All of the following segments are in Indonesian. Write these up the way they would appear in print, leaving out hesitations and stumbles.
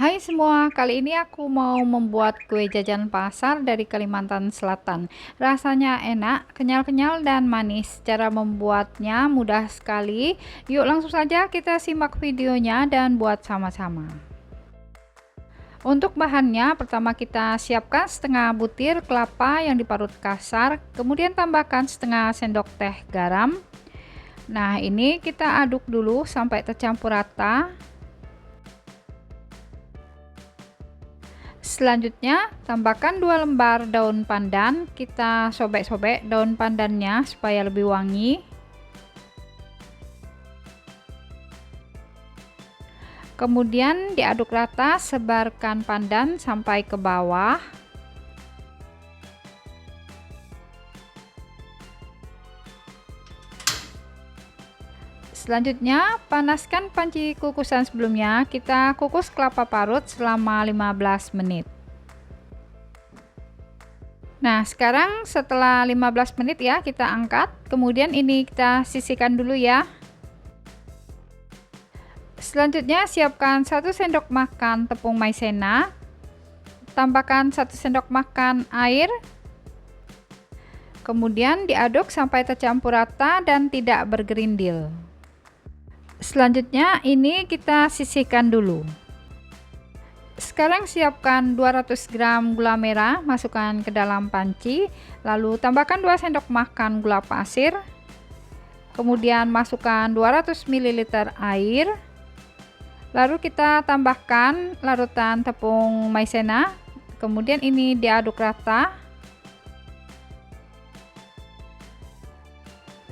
Hai semua, kali ini aku mau membuat kue jajan pasar dari Kalimantan Selatan. Rasanya enak, kenyal-kenyal dan manis. Cara membuatnya mudah sekali. Yuk langsung saja kita simak videonya dan buat sama-sama. Untuk bahannya, pertama kita siapkan setengah butir kelapa yang diparut kasar, kemudian tambahkan setengah sendok teh garam. Nah, ini kita aduk dulu sampai tercampur rata. Selanjutnya, tambahkan 2 lembar daun pandan. Kita sobek-sobek daun pandannya supaya lebih wangi. Kemudian diaduk rata, sebarkan pandan sampai ke bawah. Selanjutnya, panaskan panci kukusan sebelumnya. Kita kukus kelapa parut selama 15 menit. Nah, sekarang setelah 15 menit ya, kita angkat. Kemudian ini kita sisihkan dulu ya. Selanjutnya, siapkan 1 sendok makan tepung maizena. Tambahkan 1 sendok makan air. Kemudian diaduk sampai tercampur rata dan tidak bergerindil. Selanjutnya ini kita sisihkan dulu. Sekarang siapkan 200 gram gula merah, masukkan ke dalam panci, lalu tambahkan 2 sendok makan gula pasir. Kemudian masukkan 200 ml air. Lalu kita tambahkan larutan tepung maizena. Kemudian ini diaduk rata.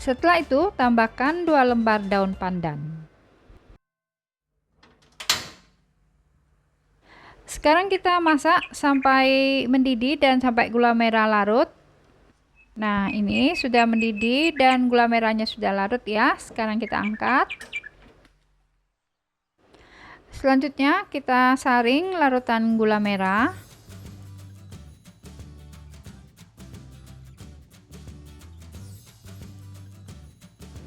Setelah itu tambahkan 2 lembar daun pandan. Sekarang kita masak sampai mendidih dan sampai gula merah larut. Nah, ini sudah mendidih dan gula merahnya sudah larut ya. Sekarang kita angkat. Selanjutnya kita saring larutan gula merah.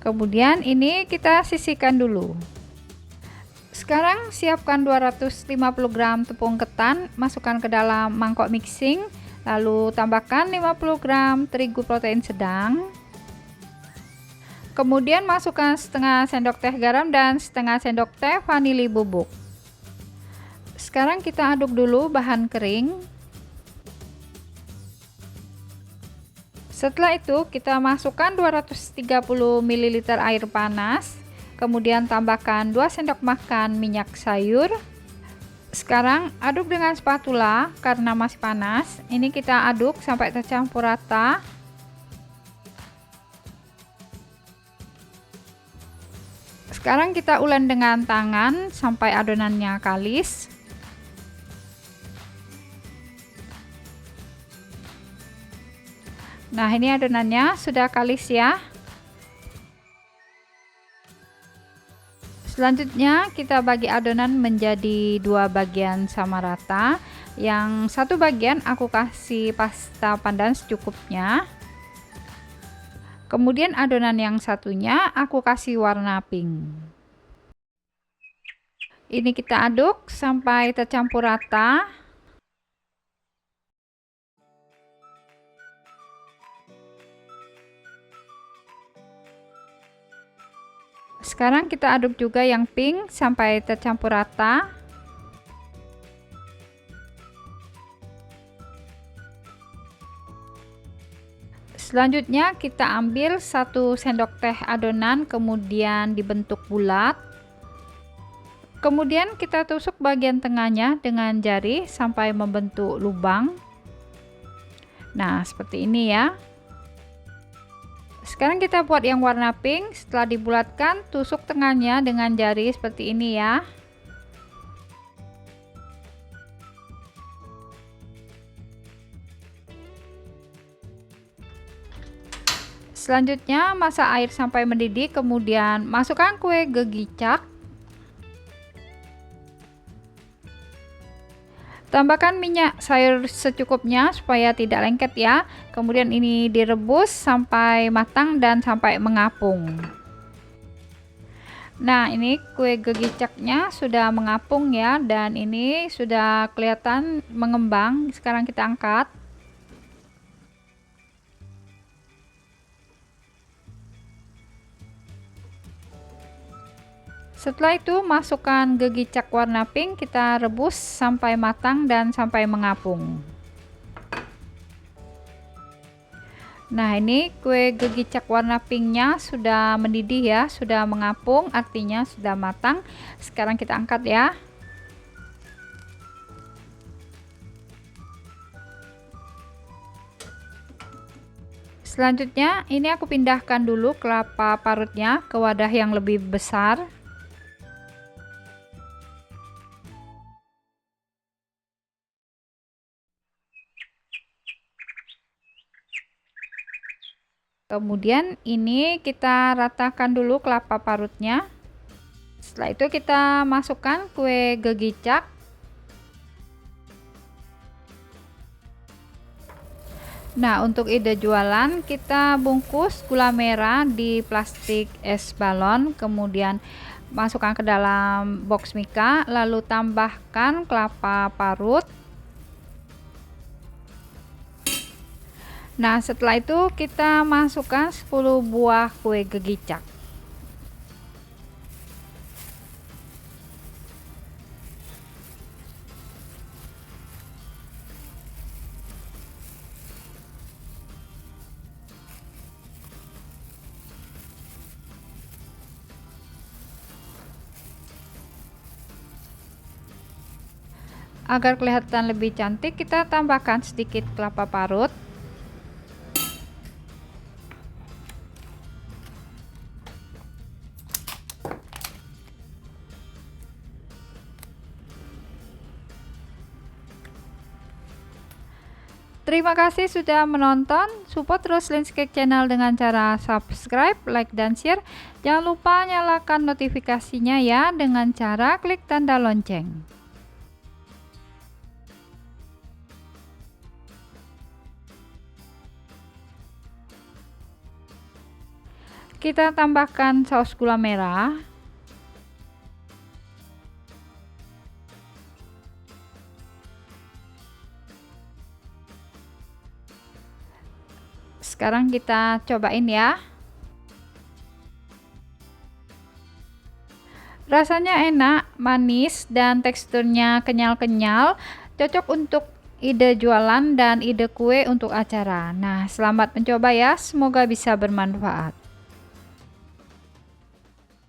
Kemudian ini kita sisihkan dulu. Sekarang siapkan 250 gram tepung ketan, masukkan ke dalam mangkok mixing, lalu tambahkan 50 gram terigu protein sedang. Kemudian masukkan setengah sendok teh garam dan setengah sendok teh vanili bubuk. Sekarang kita aduk dulu bahan kering. Setelah itu kita masukkan 230 ml air panas. Kemudian tambahkan 2 sendok makan minyak sayur. Sekarang aduk dengan spatula karena masih panas. Ini kita aduk sampai tercampur rata. Sekarang kita ulek dengan tangan sampai adonannya kalis. Nah, ini adonannya sudah kalis ya. Selanjutnya kita bagi adonan menjadi 2 bagian sama rata. Yang satu bagian aku kasih pasta pandan secukupnya. Kemudian adonan yang satunya aku kasih warna pink. Ini kita aduk sampai tercampur rata. Sekarang kita aduk juga yang pink sampai tercampur rata. Selanjutnya kita ambil 1 sendok teh adonan, kemudian dibentuk bulat. Kemudian kita tusuk bagian tengahnya dengan jari sampai membentuk lubang. Nah, seperti ini ya. Sekarang kita buat yang warna pink. Setelah dibulatkan, tusuk tengahnya dengan jari seperti ini ya. Selanjutnya masak air sampai mendidih, kemudian masukkan kue gegicak. Tambahkan minyak sayur secukupnya supaya tidak lengket ya. Kemudian ini direbus sampai matang dan sampai mengapung. Nah, ini kue gegicaknya sudah mengapung ya, dan ini sudah kelihatan mengembang. Sekarang kita angkat. Setelah itu masukkan gegicak warna pink, kita rebus sampai matang dan sampai mengapung. Nah, ini kue gegicak warna pinknya sudah mendidih ya, sudah mengapung, artinya sudah matang. Sekarang kita angkat ya. Selanjutnya, ini aku pindahkan dulu kelapa parutnya ke wadah yang lebih besar. Kemudian ini kita ratakan dulu kelapa parutnya. Setelah itu kita masukkan kue gegicak. Nah, untuk ide jualan, kita bungkus gula merah di plastik es balon, kemudian masukkan ke dalam box mika, lalu tambahkan kelapa parut. Nah, setelah itu kita masukkan 10 buah kue gegicak. Agar kelihatan lebih cantik, kita tambahkan sedikit kelapa parut. Terima kasih sudah menonton. Support terus Linscake Channel dengan cara subscribe, like, dan share. Jangan lupa nyalakan notifikasinya ya dengan cara klik tanda lonceng. Kita tambahkan saus gula merah. Sekarang kita cobain ya. Rasanya enak, manis, dan teksturnya kenyal-kenyal. Cocok untuk ide jualan dan ide kue untuk acara. Nah, selamat mencoba ya. Semoga bisa bermanfaat.